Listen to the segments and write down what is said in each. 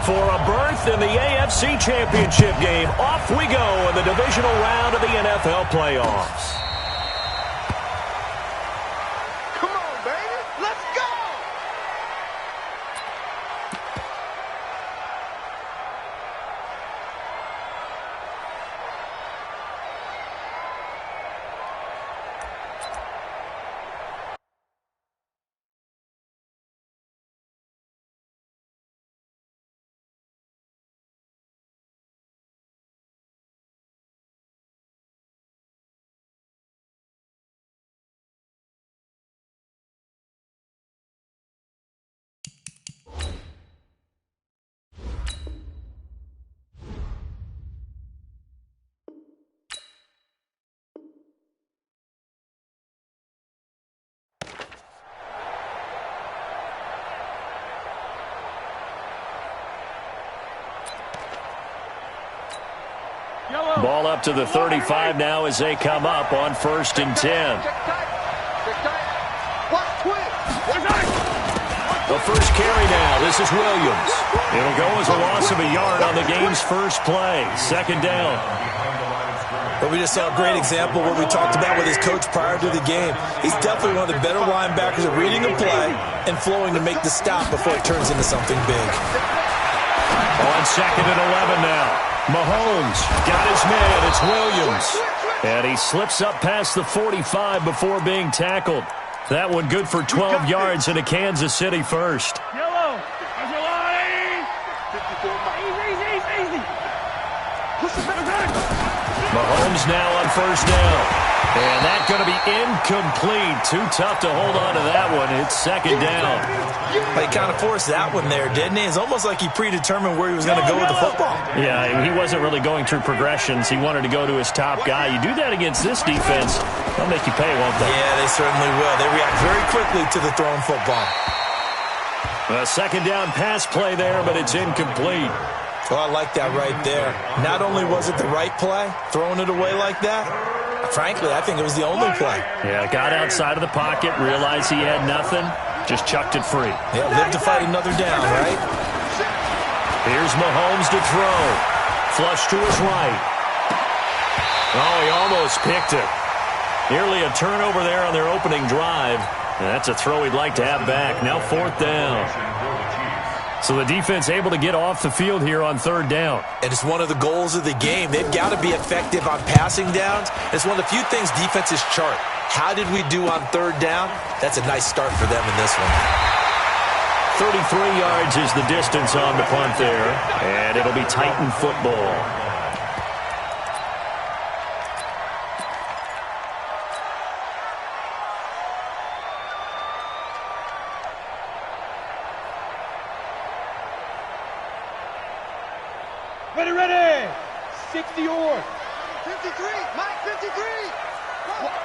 For a berth in the AFC Championship game, off we go in the divisional round of the NFL playoffs. Come on, baby. Let's go! Ball up to the 35 now as they come up on 1st and 10. The first carry now. This is Williams. It'll go as a loss of a yard on the game's first play. 2nd down. But we just saw a great example of what we talked about with his coach prior to the game. He's definitely one of the better linebackers at reading a play and flowing to make the stop before it turns into something big. On 2nd and 11 now. Mahomes got his man. It's Williams. And he slips up past the 45 before being tackled. That one good for 12 yards into Kansas City first. Yellow. Easy. Mahomes now on 1st down. And that's going to be incomplete. Too tough to hold on to that one. It's 2nd down. He kind of forced that one there, didn't he? It's almost like he predetermined where he was going to go with the football. Yeah, he wasn't really going through progressions. He wanted to go to his top guy. You do that against this defense, they'll make you pay, won't they? Yeah, they certainly will. They react very quickly to the thrown football. A 2nd down pass play there, but it's incomplete. Well, I like that right there. Not only was it the right play, throwing it away like that, frankly, I think it was the only play. Yeah, got outside of the pocket, realized he had nothing, just chucked it free. Yeah, lived to fight another down, right? Here's Mahomes to throw. Flush to his right. Oh, he almost picked it. Nearly a turnover there on their opening drive. And that's a throw he'd like to have back. Now 4th down. So the defense able to get off the field here on 3rd down. And it's one of the goals of the game. They've got to be effective on passing downs. It's one of the few things defenses chart. How did we do on 3rd down? That's a nice start for them in this one. 33 yards is the distance on the punt there. And it'll be Titan football. Ready. 60 yards. 53. Mike, 53.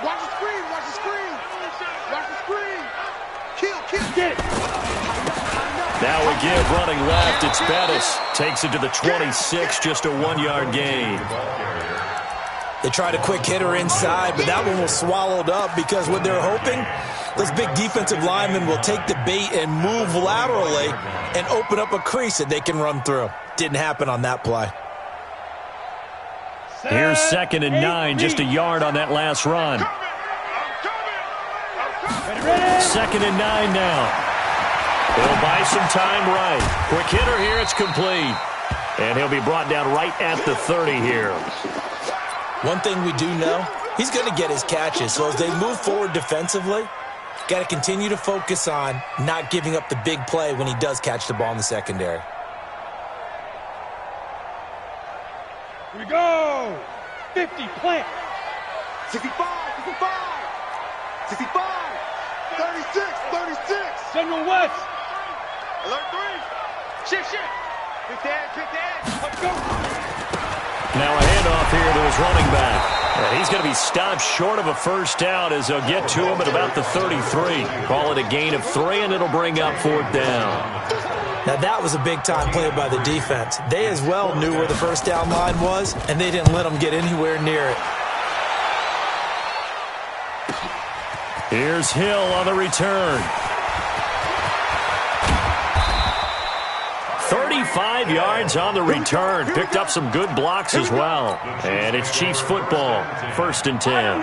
Watch the screen. Watch the screen. Kill. Get it. Now we give running left. It's Bettis. Takes it to the 26, just a 1-yard gain. They tried a quick hitter inside, but that one was swallowed up because what they're hoping, those big defensive linemen will take the bait and move laterally and open up a crease that they can run through. Didn't happen on that play. Here's 2nd and 9, just a yard on that last run. 2nd and 9 now. They'll buy some time right. Quick hitter here, it's complete. And he'll be brought down right at the 30 here. One thing we do know, he's going to get his catches. So as they move forward defensively, got to continue to focus on not giving up the big play when he does catch the ball in the secondary. Here we go. 50, plant. 65, 36. General West. Alert 3. Shit. Pick that. Let's go. Now a handoff here to his running back. And he's going to be stopped short of a 1st down as they'll get to him at about the 33. Call it a gain of 3, and it'll bring up 4th down. Now, that was a big-time play by the defense. They as well knew where the 1st down line was, and they didn't let them get anywhere near it. Here's Hill on the return. 35 yards on the return. Picked up some good blocks as well. And it's Chiefs football, 1st and 10.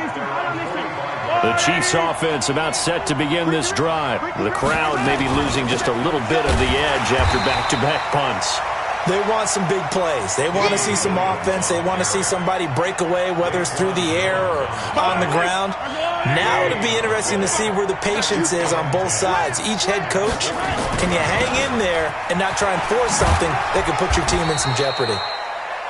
The Chiefs offense about set to begin this drive. The crowd maybe losing just a little bit of the edge after back-to-back punts. They want some big plays. They want to see some offense. They want to see somebody break away, whether it's through the air or on the ground. Now it'll be interesting to see where the patience is on both sides. Each head coach, can you hang in there and not try and force something that could put your team in some jeopardy?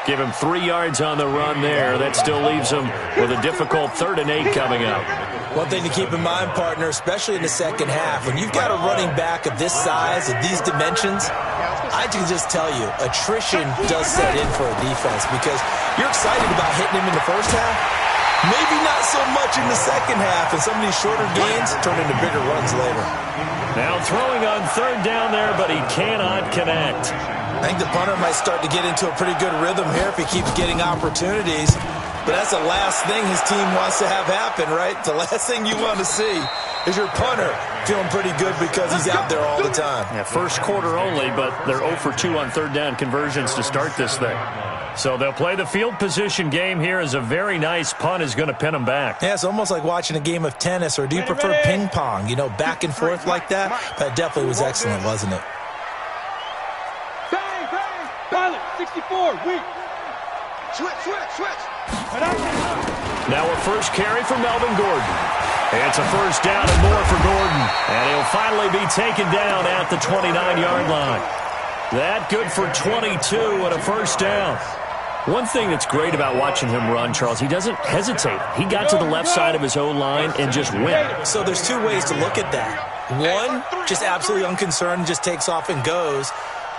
Give him 3 yards on the run there. That still leaves him with a difficult 3rd and 8 coming up. One thing to keep in mind, partner, especially in the second half, when you've got a running back of this size, of these dimensions, I can just tell you, attrition does set in for a defense because you're excited about hitting him in the first half. Maybe not so much in the second half, and some of these shorter gains turn into bigger runs later. Now throwing on 3rd down there, but he cannot connect. I think the punter might start to get into a pretty good rhythm here if he keeps getting opportunities. But that's the last thing his team wants to have happen, right? The last thing you want to see is your punter feeling pretty good because he's out there all the time. Yeah, first quarter only, but they're 0 for 2 on 3rd down conversions to start this thing. So they'll play the field position game here as a very nice punt is going to pin them back. Yeah, it's almost like watching a game of tennis, or do you prefer ping pong, you know, back and forth like that? That definitely was excellent, wasn't it? Bang, bang. Pilot, 64, weak. Switch. Now a first carry for Melvin Gordon. It's a 1st down and more for Gordon. And he'll finally be taken down at the 29-yard line. That good for 22 and a 1st down. One thing that's great about watching him run, Charles, he doesn't hesitate. He got to the left side of his own line and just went. So there's 2 ways to look at that. One, just absolutely unconcerned, just takes off and goes.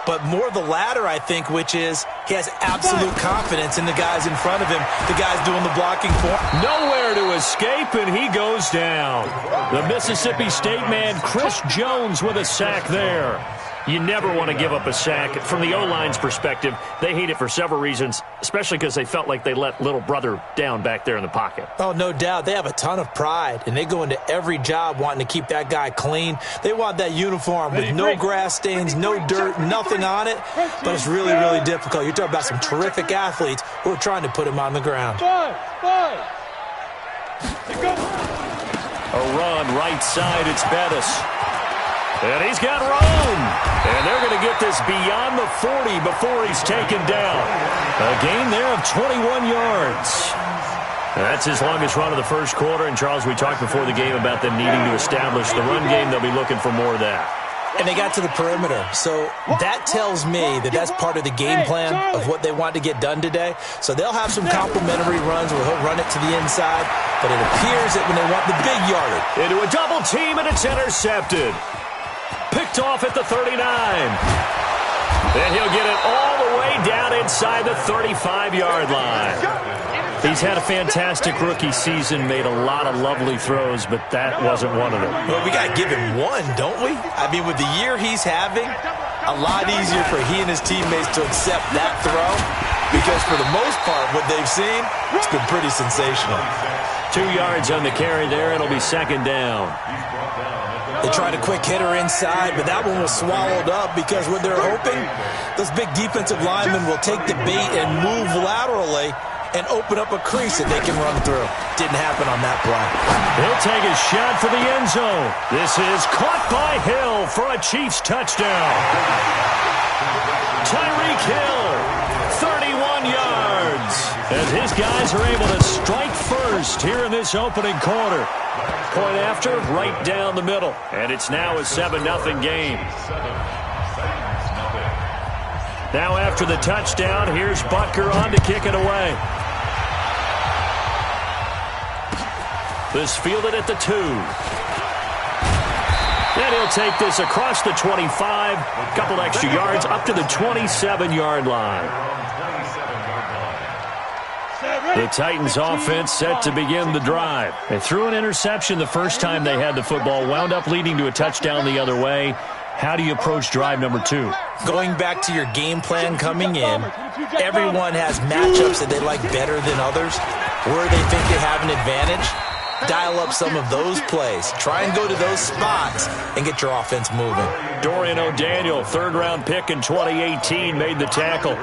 But more the latter, I think, which is he has absolute confidence in the guys in front of him, the guys doing the blocking for him. Nowhere to escape, and he goes down. The Mississippi State man, Chris Jones, with a sack there. You never want to give up a sack. From the O-line's perspective, they hate it for several reasons, especially because they felt like they let little brother down back there in the pocket. Oh, no doubt. They have a ton of pride, and they go into every job wanting to keep that guy clean. They want that uniform with no grass stains, no dirt, nothing on it, but it's really, really difficult. You're talking about some terrific athletes who are trying to put him on the ground. Five. A run right side, it's Bettis. And he's got room. And they're going to get this beyond the 40 before he's taken down. A gain there of 21 yards. That's his longest run of the first quarter. And, Charles, we talked before the game about them needing to establish the run game. They'll be looking for more of that. And they got to the perimeter. So that tells me that that's part of the game plan of what they want to get done today. So they'll have some complimentary runs where he'll run it to the inside. But it appears that when they want the big yardage. Into a double team, and it's intercepted. Picked off at the 39. And he'll get it all the way down inside the 35-yard line. He's had a fantastic rookie season, made a lot of lovely throws, but that wasn't one of them. Well, we got to give him one, don't we? I mean, with the year he's having, a lot easier for he and his teammates to accept that throw because for the most part, what they've seen, it's been pretty sensational. 2 yards on the carry there. It'll be 2nd down. They tried a quick hitter inside, but that one was swallowed up because what they're hoping, those big defensive linemen will take the bait and move laterally and open up a crease that they can run through. Didn't happen on that play. He'll take a shot for the end zone. This is caught by Hill for a Chiefs touchdown. Tyreek Hill, 31 yards. As his guys are able to strike first here in this opening quarter. Point after, right down the middle. And it's now a 7-0 game. Now after the touchdown, here's Butker on to kick it away. This fielded at the 2. And he'll take this across the 25. Couple extra yards up to the 27-yard line. The Titans offense set to begin the drive. They threw an interception the first time they had the football, wound up leading to a touchdown the other way. How do you approach drive number 2? Going back to your game plan coming in, everyone has matchups that they like better than others, where they think they have an advantage. dial up some of those plays. Try and go to those spots and get your offense moving. Dorian O'Daniel, third-round pick in 2018, made the tackle.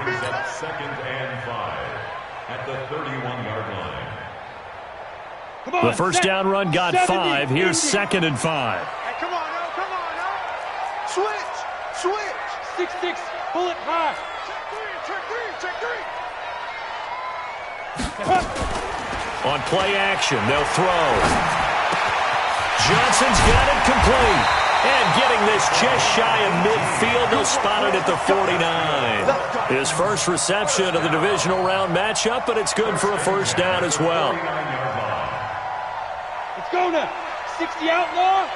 Second and 5 at the 31-yard line. The first down run got 5. Here's second and 5. Hey, come on, no, come on, no. Switch, switch. 6-6, bullet high. Check three. On play action, they'll throw. Johnson's got it complete. And getting this just shy of midfield, they'll spot it at the 49. His first reception of the divisional round matchup, but it's good for a first down as well. Let's go now. 60 outlaw.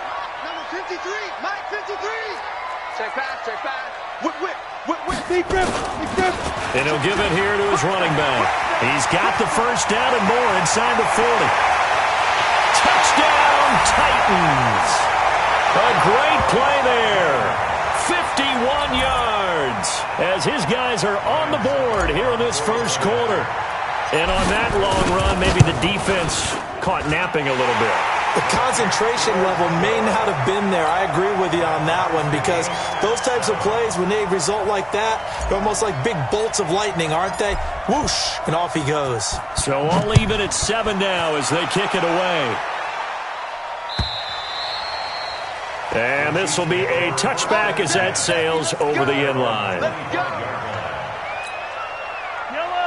Number 53, Mike 53. Check pass. Whip. Big grip. And he'll give it here to his running back. He's got the first down and more inside the 40. Touchdown, Titans. A great play there. 51 yards as his guys are on the board here in this first quarter. And on that long run, maybe the defense caught napping a little bit. The concentration level may not have been there. I agree with you on that one because those types of plays, when they result like that, they're almost like big bolts of lightning, aren't they? Whoosh, and off he goes. So all even at 7 now as they kick it away. And this will be a touchback as that sails over the end line.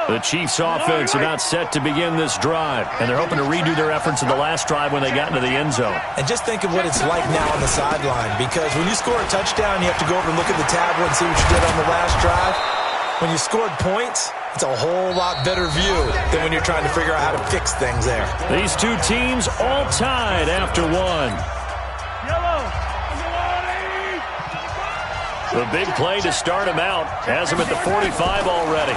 The Chiefs offense about set to begin this drive, and they're hoping to redo their efforts in the last drive when they got into the end zone. And just think of what it's like now on the sideline, because when you score a touchdown, you have to go over and look at the tablet and see what you did on the last drive. When you scored points, it's a whole lot better view than when you're trying to figure out how to fix things there. These two teams all tied after one. The big play to start him out has him at the 45 already.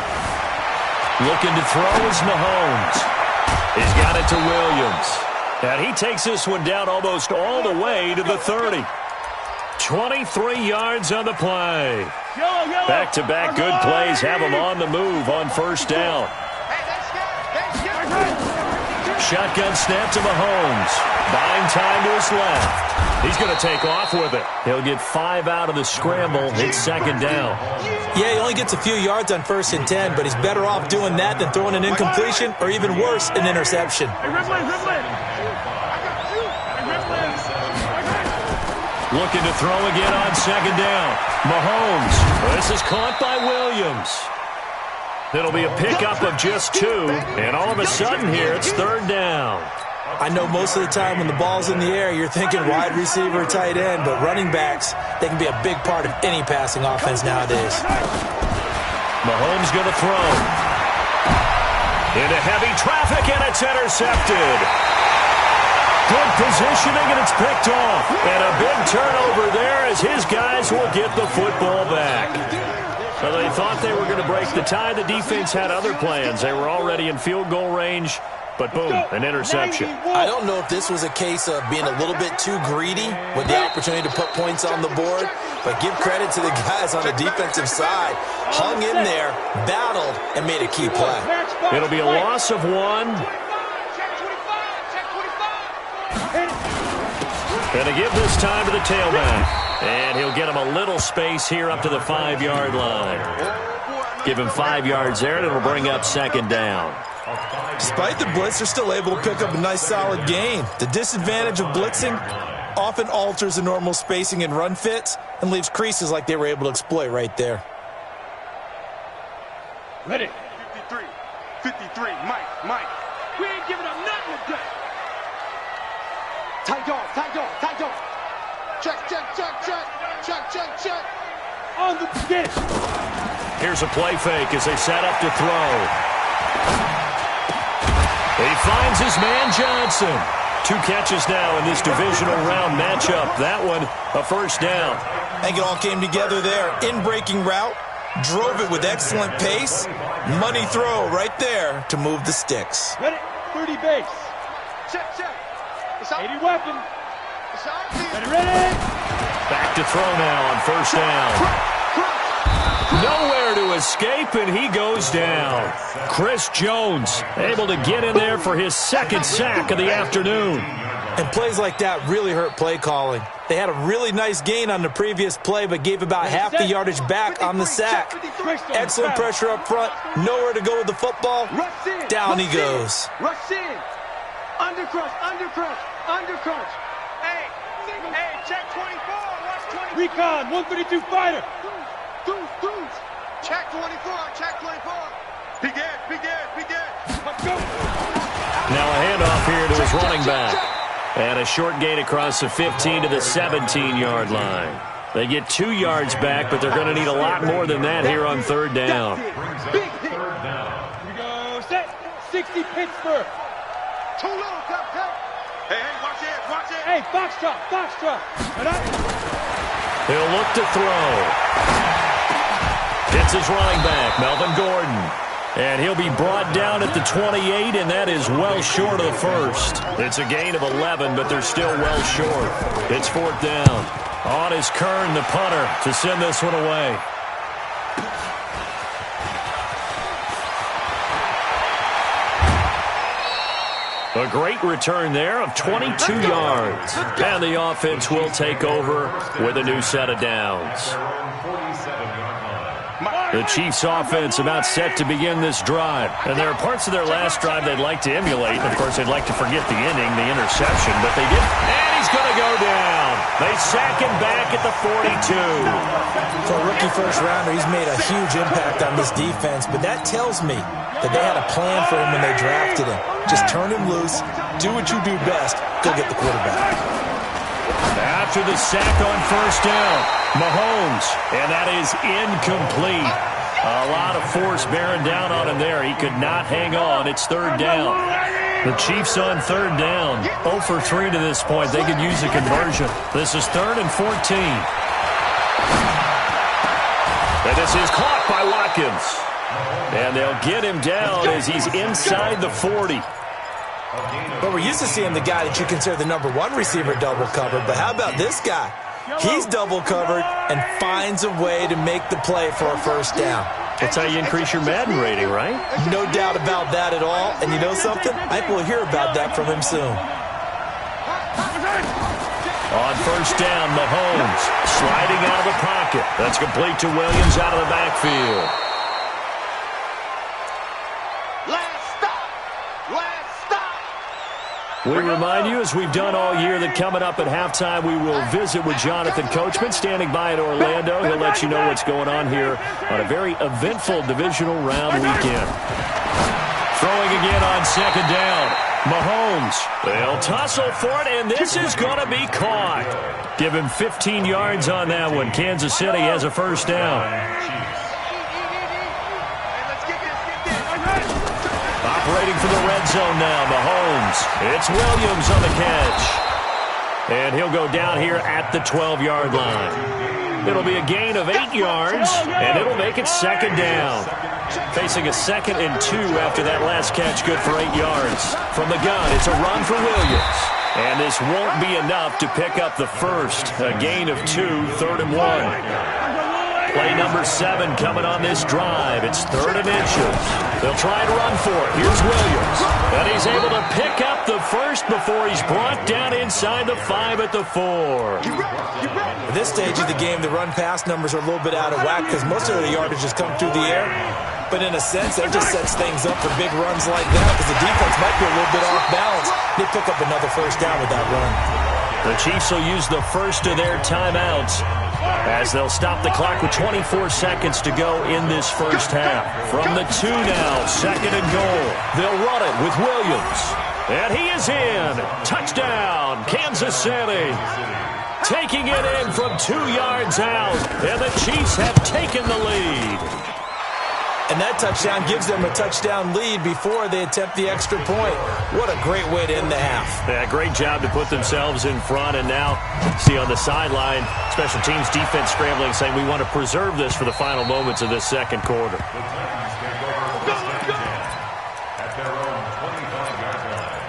Looking to throw is Mahomes. He's got it to Williams. And he takes this one down almost all the way to the 30. 23 yards on the play. Back-to-back good plays have him on the move on first down. Shotgun snap to Mahomes. Buying time to his left. He's going to take off with it. He'll get 5 out of the scramble. It's second down. Yeah, he only gets a few yards on 1st and 10, but he's better off doing that than throwing an incompletion or even worse, an interception. Looking to throw again on second down. Mahomes. This is caught by Williams. It'll be a pickup of just 2, and all of a sudden here it's third down. I know most of the time when the ball's in the air, you're thinking wide receiver, tight end, but running backs, they can be a big part of any passing offense nowadays. Mahomes going to throw. Into heavy traffic, and it's intercepted. Good positioning, and it's picked off. And a big turnover there as his guys will get the football back. So they thought they were going to break the tie. The defense had other plans. They were already in field goal range, but boom, an interception. I don't know if this was a case of being a little bit too greedy with the opportunity to put points on the board, but give credit to the guys on the defensive side. Hung in there, battled, and made a key play. It'll be a loss of 1. Going to give this time to the tailback. And he'll get him a little space here up to the 5-yard line. Give him 5 yards there, and it'll bring up second down. Despite the blitz, they're still able to pick up a nice, solid gain. The disadvantage of blitzing often alters the normal spacing and run fits and leaves creases like they were able to exploit right there. Ready. 53, Mike. We ain't giving up nothing today. Tight dog. Check. On the get it. Here's a play fake as they set up to throw. He finds his man Johnson. 2 catches now in this divisional round matchup. That one, a first down. I think it all came together there. In-breaking route, drove it with excellent pace. Money throw right there to move the sticks. Ready. 30 base. Check. It's out. 80 weapon. It's out. Ready. Back to throw now on first down. Nowhere to escape, and he goes down. Chris Jones able to get in there for his second sack of the afternoon. And plays like that really hurt play calling. They had a really nice gain on the previous play, but gave about half the yardage back on the sack. Excellent pressure up front. Nowhere to go with the football. Down he goes. Rush in. Undercrush, undercrush, undercrush. Hey, check 24. Watch 24. Recon, 132 fighter. Deuce. Check 24, check 24. Begin. Let's go. Now a handoff here to his running back. And a short gain across the 15 to the 17-yard line. They get 2 yards back, but they're going to need a lot more than that here on third down. Big hit. Here we go. Set. 60 Pittsburgh. Too low, cut. Hey, watch it. Hey, Foxtrot. And He'll look to throw. It's his running back, Melvin Gordon. And he'll be brought down at the 28, and that is well short of the first. It's a gain of 11, but they're still well short. It's fourth down. On is Kern, the punter, to send this one away. A great return there of 22 yards. And the offense will take over with a new set of downs. The Chiefs' offense about set to begin this drive. And there are parts of their last drive they'd like to emulate. Of course, they'd like to forget the ending, the interception, but they didn't. And he's going to go down. They sack him back at the 42. For a rookie first-rounder, he's made a huge impact on this defense, but that tells me that they had a plan for him when they drafted him. Just turn him loose, do what you do best, go get the quarterback. After the sack on first down, Mahomes, and that is incomplete. A lot of force bearing down on him there. He could not hang on. It's third down. The Chiefs on third down. 0 for 3 to this point. They could use a conversion. This is 3rd and 14. And this is caught by Watkins. And they'll get him down as he's inside the 40. But we're used to seeing the guy that you consider the #1 receiver double covered. But how about this guy? He's double covered and finds a way to make the play for a first down. That's how you increase your Madden rating, right? No doubt about that at all. And you know something? I think we'll hear about that from him soon. On first down, Mahomes sliding out of the pocket. That's complete to Williams out of the backfield. We remind you, as we've done all year, that coming up at halftime, we will visit with Jonathan Coachman, standing by in Orlando. He'll let you know what's going on here on a very eventful divisional round weekend. Throwing again on second down. Mahomes, they'll tussle for it, and this is going to be caught. Give him 15 yards on that one. Kansas City has a first down. Operating for the red zone now, Mahomes. It's Williams on the catch. And he'll go down here at the 12-yard line. It'll be a gain of 8 yards, and it'll make it second down. Facing a 2nd and 2 after that last catch, good for 8 yards. From the gun, it's a run for Williams. And this won't be enough to pick up the first. A gain of 2, 3rd and 1. Play number 7 coming on this drive. It's 3rd and inches. They'll try and run for it. Here's Williams. And he's able to pick up the first before he's brought down inside the 5 at the 4. At this stage of the game, the run-pass numbers are a little bit out of whack because most of the yardage has come through the air. But in a sense, that just sets things up for big runs like that because the defense might be a little bit off balance. They pick up another first down with that run. The Chiefs will use the first of their timeouts as they'll stop the clock with 24 seconds to go in this first half. From the 2 now, 2nd and goal. They'll run it with Williams. And he is in. Touchdown, Kansas City. Taking it in from 2 yards out. And the Chiefs have taken the lead. And that touchdown gives them a touchdown lead before they attempt the extra point. What a great way to end the half. Yeah, great job to put themselves in front. And now, see on the sideline, special teams defense scrambling, saying we want to preserve this for the final moments of this second quarter. At their own 25-yard line.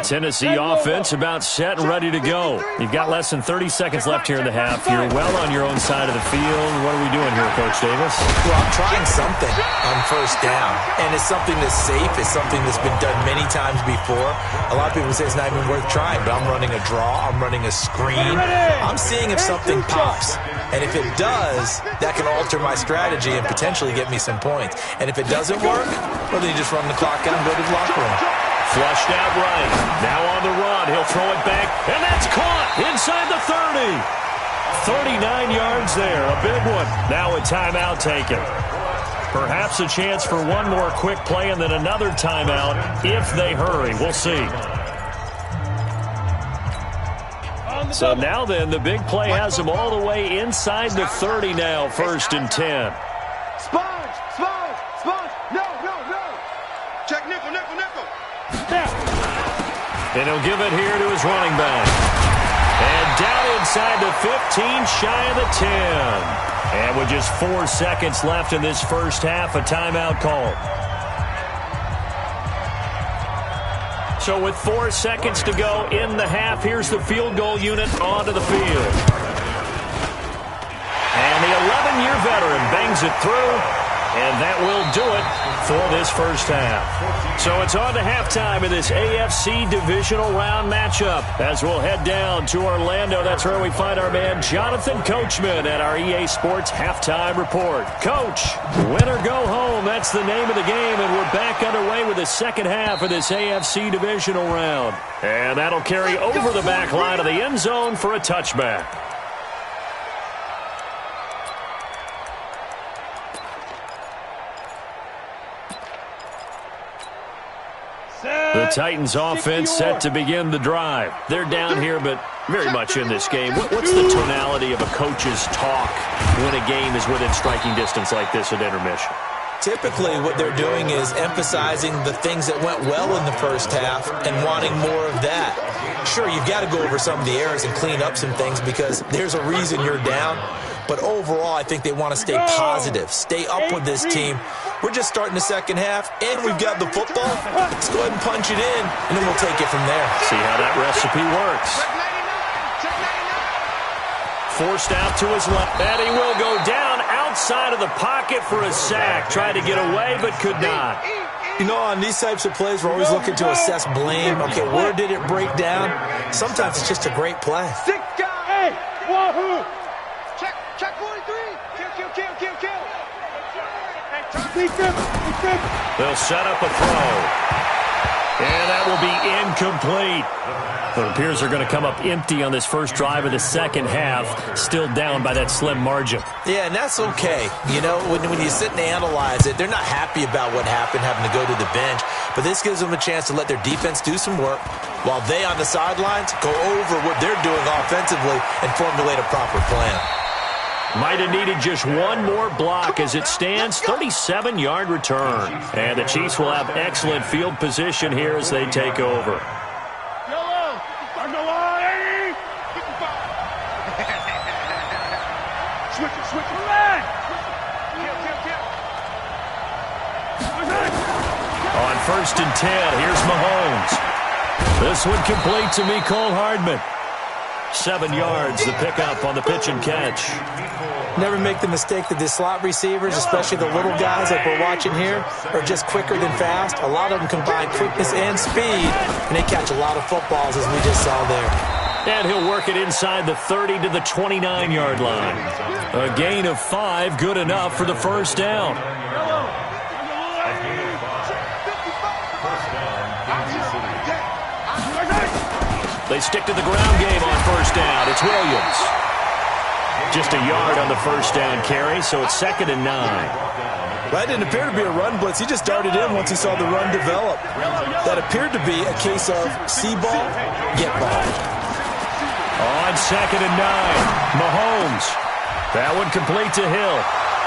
Tennessee offense about set and ready to go. You've got less than 30 seconds left here in the half. You're well on your own side of the field. What are we doing here, Coach Davis? Well, I'm trying something on first down, and it's something that's safe. It's something that's been done many times before. A lot of people say it's not even worth trying, but I'm running a draw. I'm running a screen. I'm seeing if something pops. And if it does, that can alter my strategy and potentially get me some points. And if it doesn't work, well, then you just run the clock out and go to the locker room. Flushed out right. Now on the run. He'll throw it back, and that's caught inside the 30. 39 yards there. A big one. Now a timeout taken. Perhaps a chance for one more quick play and then another timeout if they hurry. We'll see. So now then, the big play has them all the way inside the 30 now, 1st and 10. Sponge! No! Check nickel. And he'll give it here to his running back. And down inside the 15, shy of the 10. And with just 4 seconds left in this first half, a timeout call. So with 4 seconds to go in the half, here's the field goal unit onto the field. And the 11-year veteran bangs it through. And that will do it for this first half. So it's on to halftime in this AFC divisional round matchup as we'll head down to Orlando. That's where we find our man Jonathan Coachman at our EA Sports Halftime Report. Coach, win or go home, that's the name of the game, and we're back underway with the second half of this AFC divisional round. And that'll carry over the back line of the end zone for a touchback. The Titans offense set to begin the drive. They're down here, but very much in this game. What's the tonality of a coach's talk when a game is within striking distance like this at intermission? Typically, what they're doing is emphasizing the things that went well in the first half and wanting more of that. Sure, you've got to go over some of the errors and clean up some things because there's a reason you're down. But overall, I think they want to stay positive, stay up with this team. We're just starting the second half, and we've got the football. Let's go ahead and punch it in, and then we'll take it from there. See how that recipe works. Forced out to his left, and he will go down outside of the pocket for a sack. Tried to get away, but could not. You know, on these types of plays, we're always looking to assess blame. Okay, where did it break down? Sometimes it's just a great play. Hey, wahoo! Check 43. Kill. They'll set up a throw. And that will be incomplete. It appears they're going to come up empty on this first drive of the second half, still down by that slim margin. Yeah, and that's okay. You know, when you sit and analyze it, they're not happy about what happened, having to go to the bench. But this gives them a chance to let their defense do some work while they on the sidelines go over what they're doing offensively and formulate a proper plan. Might have needed just one more block as it stands, 37-yard return. And the Chiefs will have excellent field position here as they take over. On 1st and 10, here's Mahomes. This one complete to Mecole Hardman. 7 yards, the pickup on the pitch and catch. Never make the mistake that the slot receivers, especially the little guys like we're watching here, are just quicker than fast. A lot of them combine quickness and speed, and they catch a lot of footballs, as we just saw there. And he'll work it inside the 30 to the 29-yard line. A gain of 5, good enough for the first down. They stick to the ground game on first down. It's Williams. Just a yard on the first down carry, so it's 2nd and 9. That didn't appear to be a run blitz. He just darted in once he saw the run develop. That appeared to be a case of see ball, get ball. On 2nd and 9, Mahomes. That one complete to Hill.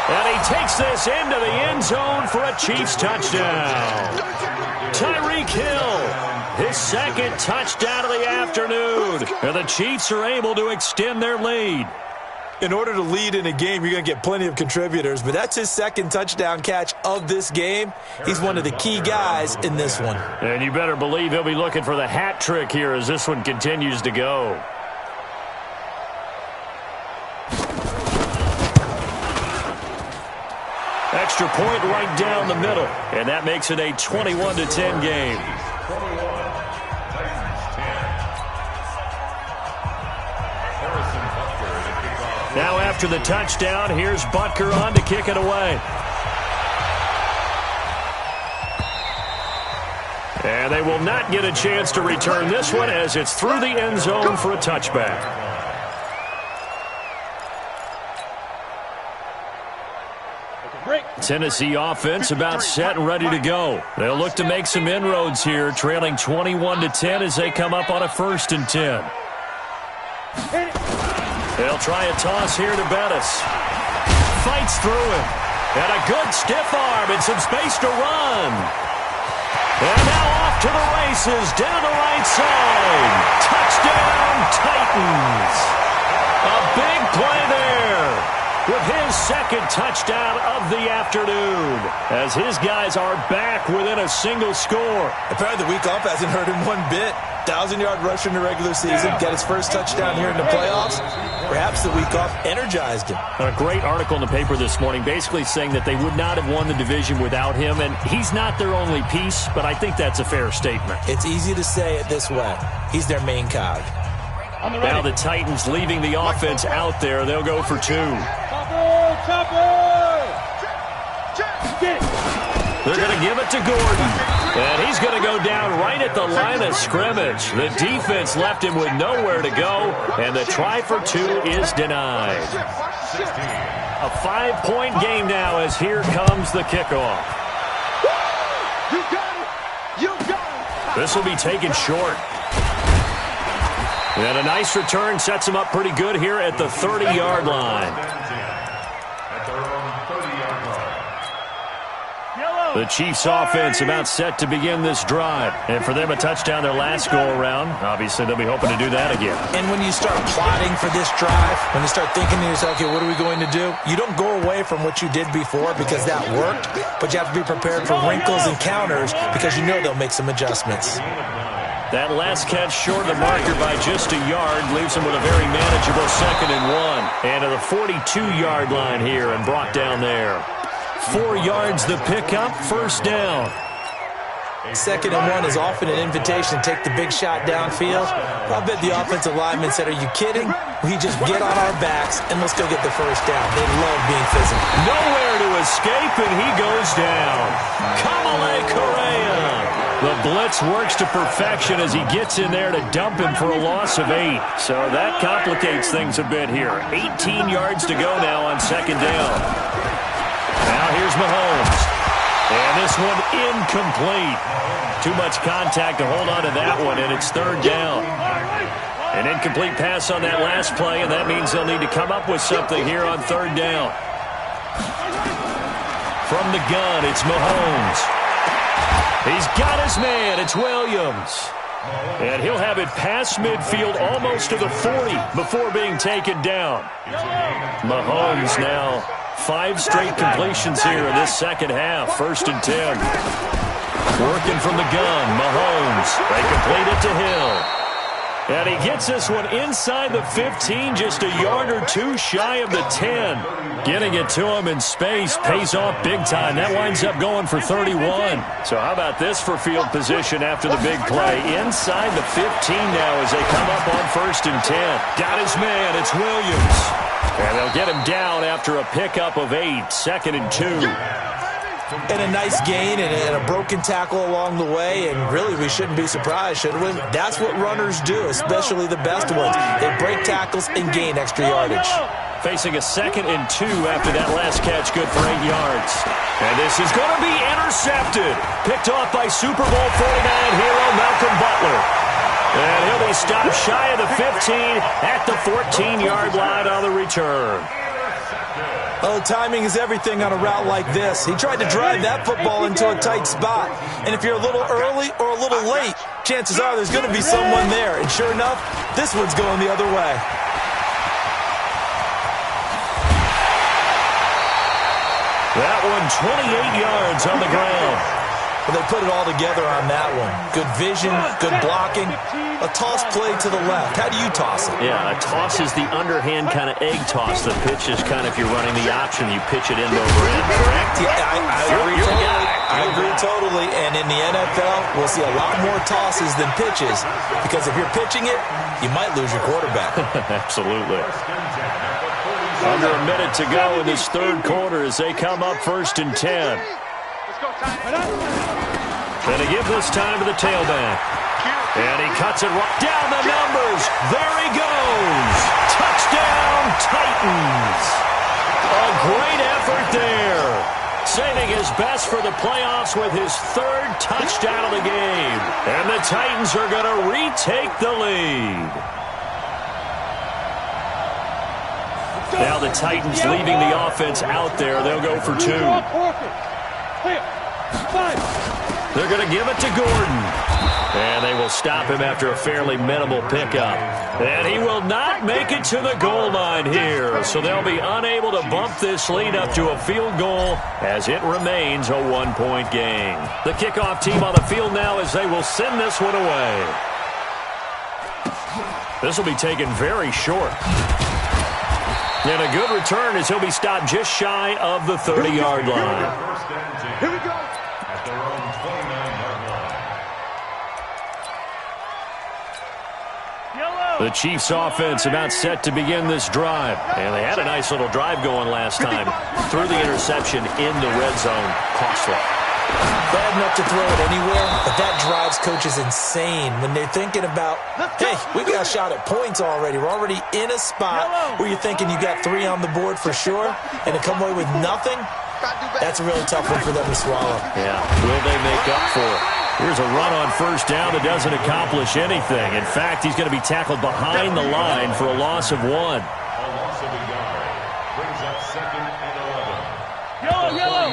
And he takes this into the end zone for a Chiefs touchdown. Tyreek Hill, his second touchdown of the afternoon. And the Chiefs are able to extend their lead. In order to lead in a game, you're going to get plenty of contributors, but that's his second touchdown catch of this game. He's one of the key guys in this one. And you better believe he'll be looking for the hat trick here as this one continues to go. Extra point right down the middle, and that makes it a 21-10 game. Now after the touchdown, here's Butker on to kick it away. And they will not get a chance to return this one as it's through the end zone for a touchback. Tennessee offense about set and ready to go. They'll look to make some inroads here, trailing 21-10 as they come up on a 1st and 10. They'll try a toss here to Bettis. Fights through him. And a good stiff arm and some space to run. And now off to the races down the right side. Touchdown, Titans. A big play there with his second touchdown of the afternoon as his guys are back within a single score. Apparently the week off hasn't hurt him one bit. 1,000-yard rusher in the regular season, got his first touchdown here in the playoffs. Perhaps the week off energized him. A great article in the paper this morning basically saying that they would not have won the division without him, and he's not their only piece, but I think that's a fair statement. It's easy to say it this way. He's their main cog. Now the Titans leaving the offense out there. They'll go for 2. They're going to give it to Gordon. And he's going to go down right at the line of scrimmage. The defense left him with nowhere to go, and the try for 2 is denied. A 5-point game now as here comes the kickoff. This will be taken short. And a nice return sets him up pretty good here at the 30-yard line. The Chiefs offense about set to begin this drive. And for them, a touchdown their last go-around. Obviously, they'll be hoping to do that again. And when you start plotting for this drive, when you start thinking to yourself, okay, what are we going to do? You don't go away from what you did before because that worked, but you have to be prepared for wrinkles and counters because you know they'll make some adjustments. That last catch short of the marker by just a yard leaves them with a very manageable 2nd and 1. And to the 42-yard line here and brought down there. 4 yards the pickup, 1st down. 2nd and 1 is often an invitation to take the big shot downfield. I bet the offensive lineman said, are you kidding? We just get on our backs and let's go get the 1st down. They love being physical. Nowhere to escape, and he goes down. Kamale Correa. The blitz works to perfection as he gets in there to dump him for a loss of 8. So that complicates things a bit here. 18 yards to go now on 2nd down. Now here's Mahomes. And this one incomplete. Too much contact to hold on to that one, and it's 3rd down. An incomplete pass on that last play, and that means they'll need to come up with something here on 3rd down. From the gun, it's Mahomes. He's got his man. It's Williams. And he'll have it past midfield almost to the 40 before being taken down. Mahomes now 5 straight completions here in this second half. 1st and 10. Working from the gun, Mahomes. They complete it to Hill. And he gets this one inside the 15, just a yard or 2 shy of the 10. Getting it to him in space pays off big time. That winds up going for 31. So how about this for field position after the big play? Inside the 15 now as they come up on 1st and 10. Got his man, it's Williams. And they'll get him down after a pickup of 8, 2nd and 2. And a nice gain and a broken tackle along the way, and really we shouldn't be surprised, should we? That's what runners do, especially the best ones. They break tackles and gain extra yardage. Facing a 2nd and 2 after that last catch, good for 8 yards. And this is going to be intercepted. Picked off by Super Bowl 49 hero Malcolm Butler. And he'll be stopped shy of the 15 at the 14-yard line on the return. Oh, timing is everything on a route like this. He tried to drive that football into a tight spot. And if you're a little early or a little late, chances are there's going to be someone there. And sure enough, this one's going the other way. that one 28 yards on the ground. Well, they put it all together on that one. Good vision, good blocking. A toss play to the left. How do you toss it? Yeah, a toss is the underhand kind of egg toss. The pitch is kind of, if you're running the option, you pitch it end over end, correct? Yeah, I agree totally. I agree totally. And in the NFL, we'll see a lot more tosses than pitches, because if you're pitching it, you might lose your quarterback. Absolutely. Under a minute to go in this third quarter as they come up 1st and 10. Going to give this time to the tailback. And he cuts it right down the numbers. There he goes. Touchdown, Titans. A great effort there. Saving his best for the playoffs with his 3rd touchdown of the game. And the Titans are going to retake the lead. Now the Titans leaving the offense out there. They'll go for 2. They're going to give it to Gordon. And they will stop him after a fairly minimal pickup. And he will not make it to the goal line here. So they'll be unable to bump this lead up to a field goal as it remains a 1-point game. The kickoff team on the field now as they will send this one away. This will be taken very short. And a good return as he'll be stopped just shy of the 30-yard line. Here we go. At their own 29-yard line. The Chiefs offense about set to begin this drive. And they had a nice little drive going last time. Threw the interception in the red zone. Costly. Bad enough to throw it anywhere, but that drives coaches insane when they're thinking about, hey, we got a shot at points already. We're already in a spot where you're thinking you got 3 on the board for sure, and to come away with nothing, that's a really tough one for them to swallow. Yeah, will they make up for it? Here's a run on 1st down that doesn't accomplish anything. In fact, he's going to be tackled behind the line for a loss of 1. A loss of a yard brings up 2nd and 11. Yellow.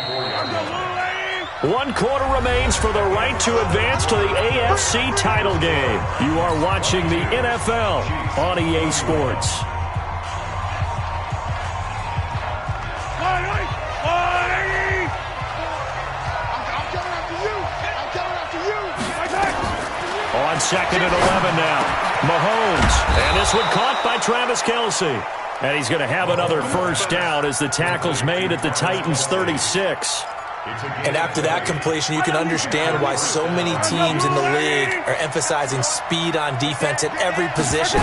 1 quarter remains for the right to advance to the AFC title game. You are watching the NFL on EA Sports. I'm coming after you. On 2nd and 11 now. Mahomes. And this one caught by Travis Kelce. And he's going to have another 1st down as the tackle's made at the Titans' 36. And after that completion, you can understand why so many teams in the league are emphasizing speed on defense at every position.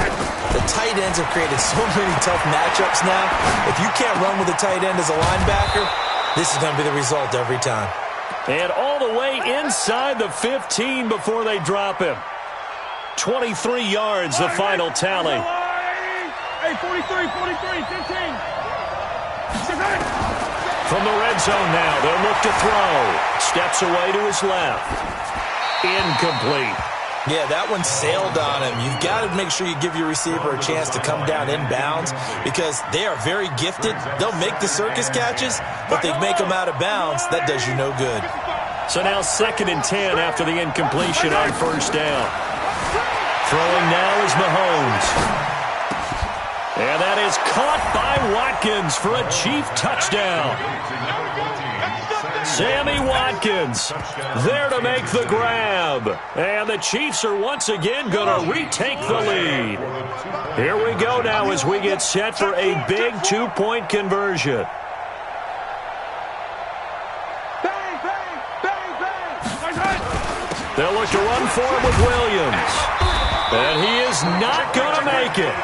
The tight ends have created so many tough matchups now. If you can't run with a tight end as a linebacker, this is going to be the result every time. And all the way inside the 15 before they drop him. 23 yards, the final tally. Hey, 43, 15. From the red zone now, they'll look to throw. Steps away to his left. Incomplete. Yeah, that one sailed on him. You've got to make sure you give your receiver a chance to come down inbounds because they are very gifted. They'll make the circus catches, but they make them out of bounds. That does you no good. So now 2nd and 10 after the incompletion on 1st down. Throwing now is Mahomes. And that is caught by Watkins for a Chief touchdown. Sammy Watkins there to make the grab. And the Chiefs are once again going to retake the lead. Here we go now as we get set for a big 2-point conversion. They'll look to run for it with Williams. And he is not going to make it.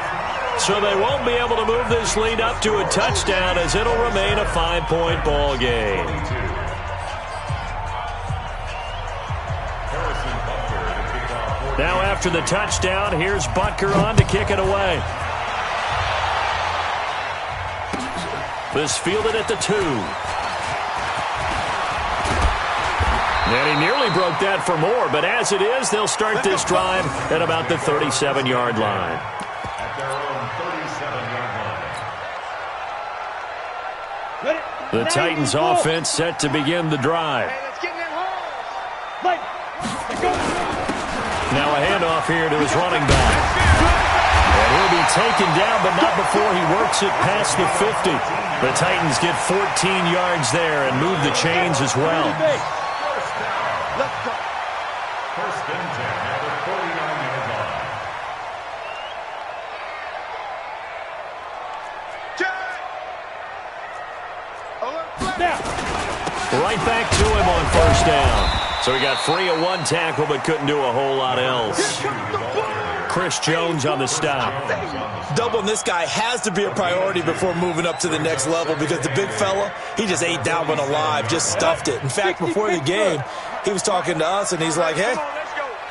So they won't be able to move this lead up to a touchdown as it'll remain a 5-point ball game. Now after the touchdown, here's Butker on to kick it away. This fielded at the 2. And he nearly broke that for more, but as it is, they'll start this drive at about the 37-yard line. The Titans offense set to begin the drive. Now a handoff here to his running back. And He'll be taken down, but not before he works it past the 50. The Titans get 14 yards there and move the chains as well. Let's go. First and 10 at the 49-yard line. Right back to him on first down. So he got free of one tackle but couldn't do a whole lot else. Chris Jones on the stop. Doubling this guy has to be a priority before moving up to the next level because the big fella, he just ate that one alive, just stuffed it. In fact, before the game, he was talking to us, and he's like, hey,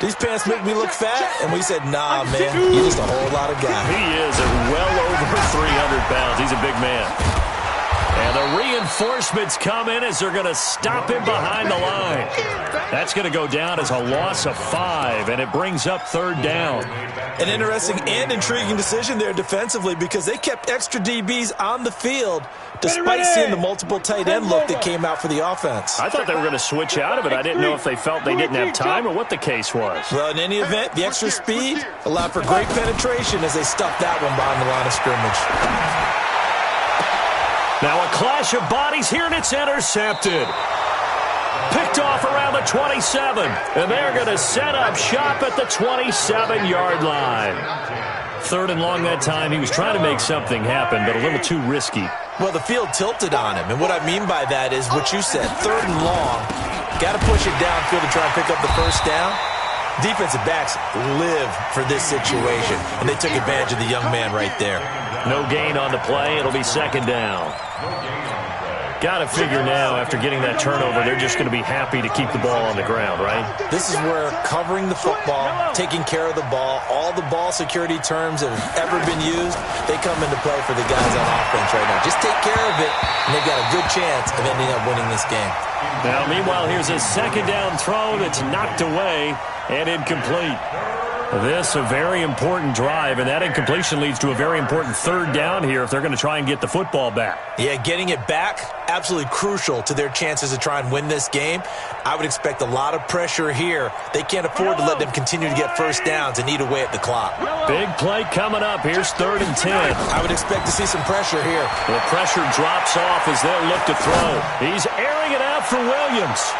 these pants make me look fat? And we said, nah, man, you're just a whole lot of guy. He is at well over 300 pounds. He's a big man. And the reinforcements come in as they're going to stop him behind the line. That's going to go down as a loss of 5, and it brings up third down. An interesting and intriguing decision there defensively because they kept extra DBs on the field despite seeing the multiple tight end look that came out for the offense. I thought they were going to switch out of it. I didn't know if they felt they didn't have time or what the case was. Well, in any event, the extra speed allowed for great penetration as they stuffed that one behind the line of scrimmage. Now a clash of bodies here, and it's intercepted. Picked off around the 27, and they're going to set up shop at the 27-yard line. Third and long that time. He was trying to make something happen, but a little too risky. Well, the field tilted on him, and what I mean by that is what you said, third and long. Got to push it downfield to try and pick up the first down. Defensive backs live for this situation, and they took advantage of the young man right there. No gain on the play. It'll be second down. Got to figure now, after getting that turnover, they're just going to be happy to keep the ball on the ground, right? This is where covering the football, taking care of the ball, all the ball security terms that have ever been used, they come into play for the guys on offense right now. Just take care of it, and they've got a good chance of ending up winning this game. Now, meanwhile, here's a second down throw that's knocked away and incomplete. This a very important drive, and that incompletion leads to a very important third down here if they're going to try and get the football back. Yeah, getting it back, absolutely crucial to their chances to try and win this game. I would expect a lot of pressure here. They can't afford to let them continue to get first downs and eat away at the clock. Big play coming up. Here's third and 10. I would expect to see some pressure here. The pressure drops off as they'll look to throw. He's airing it out for Williams.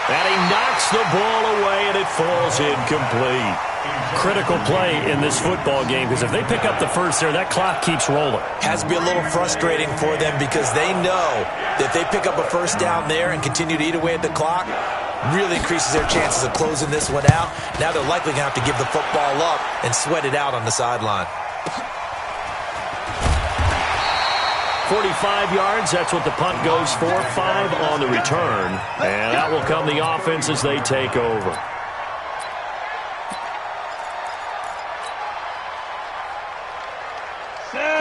And he knocks the ball away, and it falls incomplete. Critical play in this football game because if they pick up the first there, that clock keeps rolling. Has to be a little frustrating for them because they know that if they pick up a first down there and continue to eat away at the clock, really increases their chances of closing this one out. Now they're likely going to have to give the football up and sweat it out on the sideline. 45 yards, that's what the punt goes for. 5 on the return. And that will come the offense as they take over.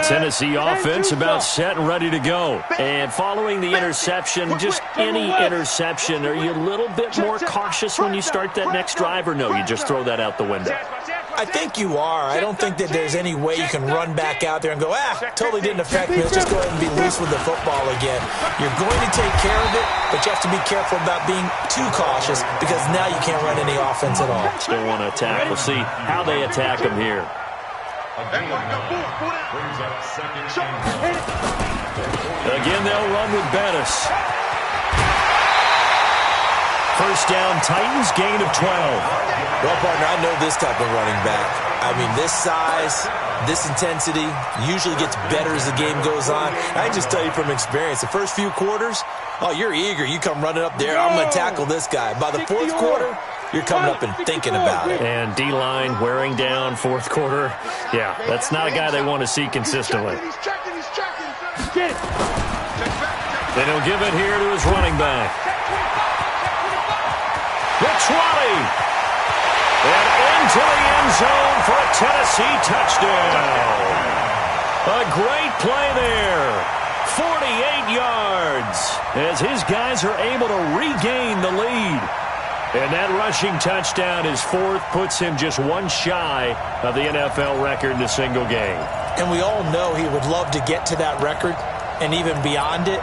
Tennessee offense about set and ready to go. And following the interception, just any interception, are you a little bit more cautious when you start that next drive, or no, you just throw that out the window? I think you are. I don't think that there's any way you can run back out there and go, totally didn't affect me. Let's just go ahead and be loose with the football again. You're going to take care of it, but you have to be careful about being too cautious because now you can't run any offense at all. Still want to attack. We'll see how they attack them here. Again, they'll run with Bettis. First down, Titans, gain of 12. Well, partner, I know this type of running back. I mean, this size, this intensity usually gets better as the game goes on. I can just tell you from experience, the first few quarters, you're eager. You come running up there, I'm going to tackle this guy. By the fourth quarter, you're coming up and thinking about it. And D-line wearing down fourth quarter. Yeah, that's not a guy they want to see consistently. Then he'll give it here to his running back. The 20. And into the end zone for a Tennessee touchdown. A great play there. 48 yards as his guys are able to regain the lead. And that rushing touchdown, his fourth, puts him just one shy of the NFL record in a single game. And we all know he would love to get to that record and even beyond it.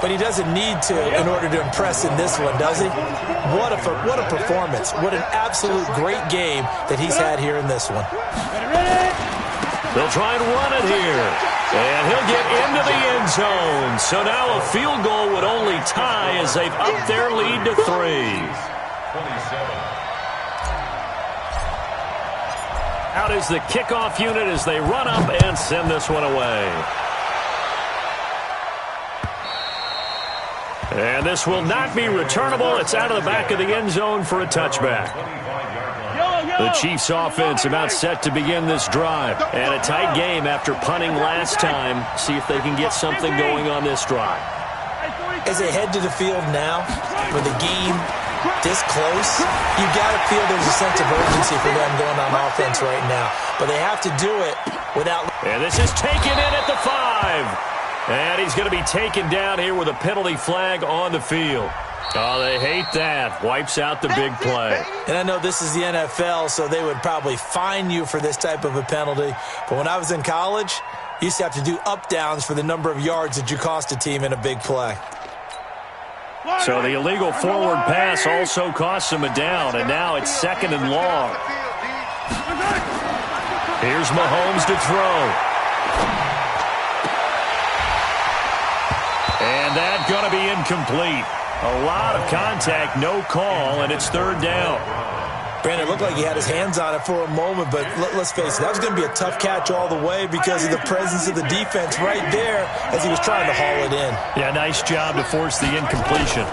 But he doesn't need to in order to impress in this one, does he? What a performance. What an absolute great game that he's had here in this one. They'll try and run it here. And he'll get into the end zone. So now a field goal would only tie as they've upped their lead to 3. 27. Out is the kickoff unit as they run up and send this one away. And this will not be returnable. It's out of the back of the end zone for a touchback. The Chiefs offense about set to begin this drive. And a tight game after punting last time. See if they can get something going on this drive. As they head to the field now, with the game this close, you got to feel there's a sense of urgency for them going on offense right now. But they have to do it without... And this is taken in at the 5. And he's going to be taken down here with a penalty flag on the field. Oh, they hate that. Wipes out the big play. And I know this is the NFL, so they would probably fine you for this type of a penalty. But when I was in college, you used to have to do up-downs for the number of yards that you cost a team in a big play. So the illegal forward pass also costs him a down, and now it's 2nd and long. Here's Mahomes to throw. And that's going to be incomplete. A lot of contact, no call, and it's 3rd down. Brandon, it looked like he had his hands on it for a moment, but let's face it, that was going to be a tough catch all the way because of the presence of the defense right there as he was trying to haul it in. Yeah, nice job to force the incompletion.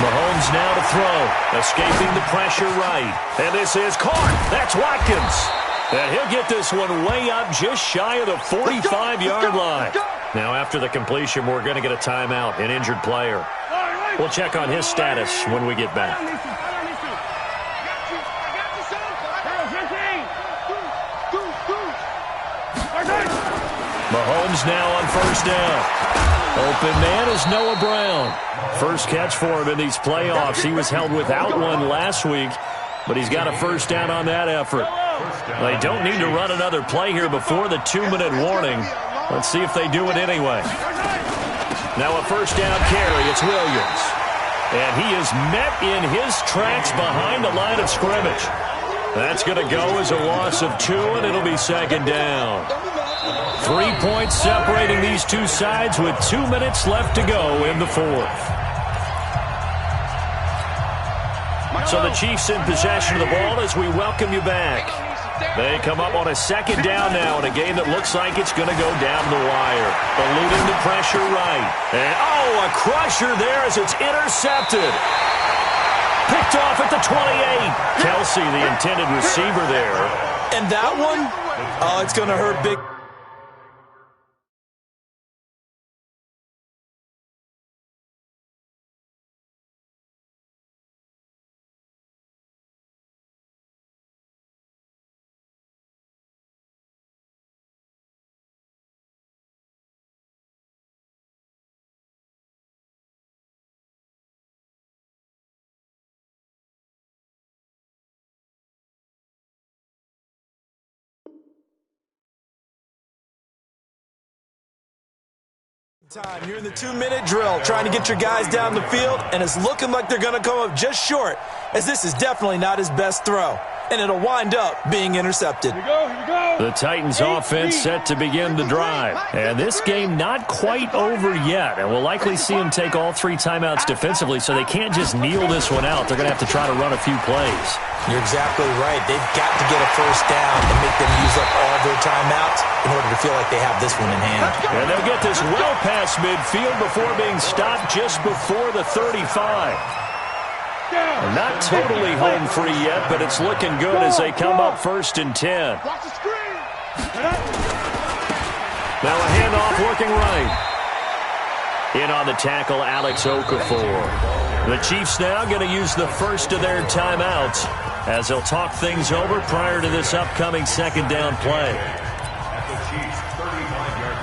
Mahomes now to throw, escaping the pressure right. And this is caught. That's Watkins. And he'll get this one way up just shy of the 45-yard line. Now, after the completion, we're going to get a timeout, an injured player. We'll check on his status when we get back. Mahomes now on 1st down. Open man is Noah Brown. First catch for him in these playoffs. He was held without one last week, but he's got a 1st down on that effort. They don't need to run another play here before the 2-minute warning. Let's see if they do it anyway. Now a 1st down carry. It's Williams. And he is met in his tracks behind the line of scrimmage. That's going to go as a loss of 2, and it'll be 2nd down. 3 points separating these two sides with 2 minutes left to go in the 4th. So the Chiefs in possession of the ball as we welcome you back. They come up on a 2nd down now in a game that looks like it's going to go down the wire. Eluding the pressure right. And, a crusher there as it's intercepted. Picked off at the 28. Kelsey, the intended receiver there. And that one, it's going to hurt big. Time. You're in the 2-minute drill, trying to get your guys down the field, and it's looking like they're going to come up just short, as this is definitely not his best throw, and it'll wind up being intercepted. Here we go. The Titans offense set to begin the drive, and this game not quite over yet, and we'll likely see them take all 3 timeouts defensively, so they can't just kneel this one out. They're going to have to try to run a few plays. You're exactly right. They've got to get a 1st down and make them use up all their timeouts in order to feel like they have this one in hand. And they'll get this well past midfield before being stopped just before the 35. Not totally home free yet, but it's looking good as they come up 1st and 10. Now a handoff working right. In on the tackle, Alex Okafor. The Chiefs now going to use the first of their timeouts as they'll talk things over prior to this upcoming 2nd down play. At the Chiefs' 35-yard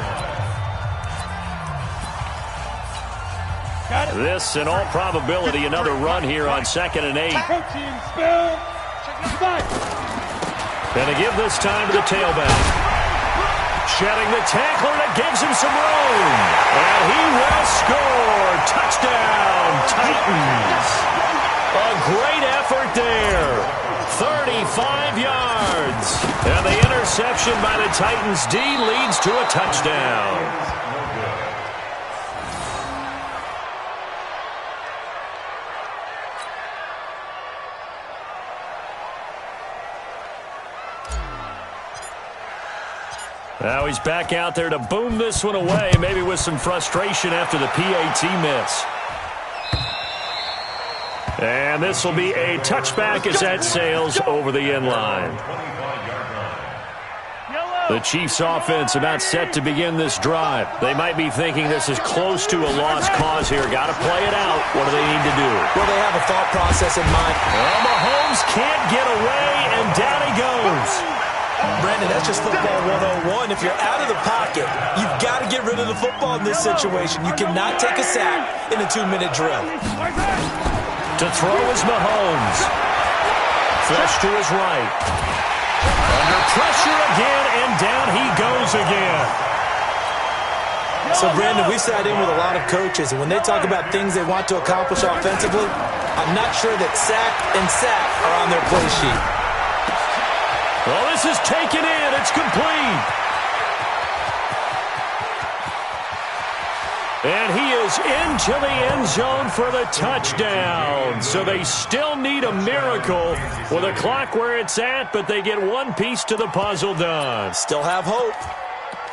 line. This, in all probability, another run here on 2nd and 8. And to give this time to the tailback. Shedding the tackler, and it gives him some room. And he will score. Touchdown, Titans. A great effort there. 35 yards. yards. And the interception by the Titans D leads to a touchdown. Now he's back out there to boom this one away, maybe with some frustration after the PAT miss. And this will be a touchback as that sails over the end line. The Chiefs offense about set to begin this drive. They might be thinking this is close to a lost cause here. Got to play it out. What do they need to do? Well, they have a thought process in mind. Well, Mahomes can't get away, and down he goes. Brandon, that's just football 101. If you're out of the pocket, you've got to get rid of the football in this situation. You cannot take a sack in a 2-minute drill. To throw is Mahomes. Flush to his right. Under pressure again, and down he goes again. So, Brandon, we sat in with a lot of coaches, and when they talk about things they want to accomplish offensively, I'm not sure that sack and sack are on their play sheet. Well, this is taken in. It's complete. And he is into the end zone for the touchdown. So they still need a miracle with the clock where it's at, but they get one piece to the puzzle done. Still have hope.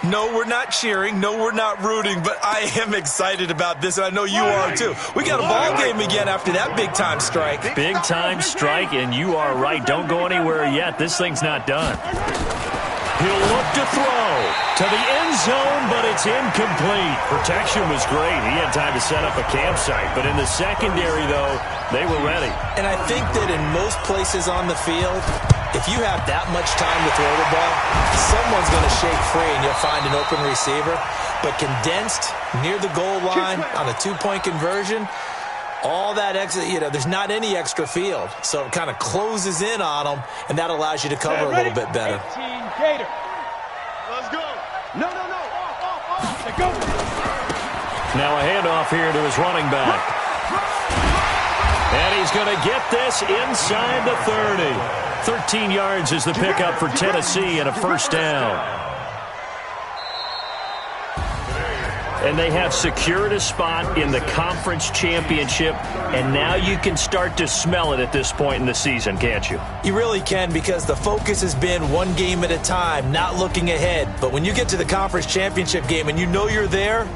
No, we're not cheering. No, we're not rooting, but I am excited about this, and I know you are too. We got a ball game again after that big-time strike. Big-time strike, and you are right. Don't go anywhere yet. This thing's not done. He'll look to throw to the end zone, but it's incomplete. Protection was great. He had time to set up a campsite, but in the secondary, though, they were ready. And I think that in most places on the field, if you have that much time to throw the ball, someone's going to shake free and you'll find an open receiver. But condensed near the goal line on a 2-point conversion, all that extra, there's not any extra field. So it kind of closes in on them, and that allows you to cover a little bit better. 18 Gator. Let's go. No. Off. Go. Now a handoff here to his running back. And he's going to get this inside the 30. 13 yards is the pickup for Tennessee and a first down. And they have secured a spot in the conference championship, and now you can start to smell it at this point in the season, can't you? You really can, because the focus has been one game at a time, not looking ahead. But when you get to the conference championship game and you know you're there,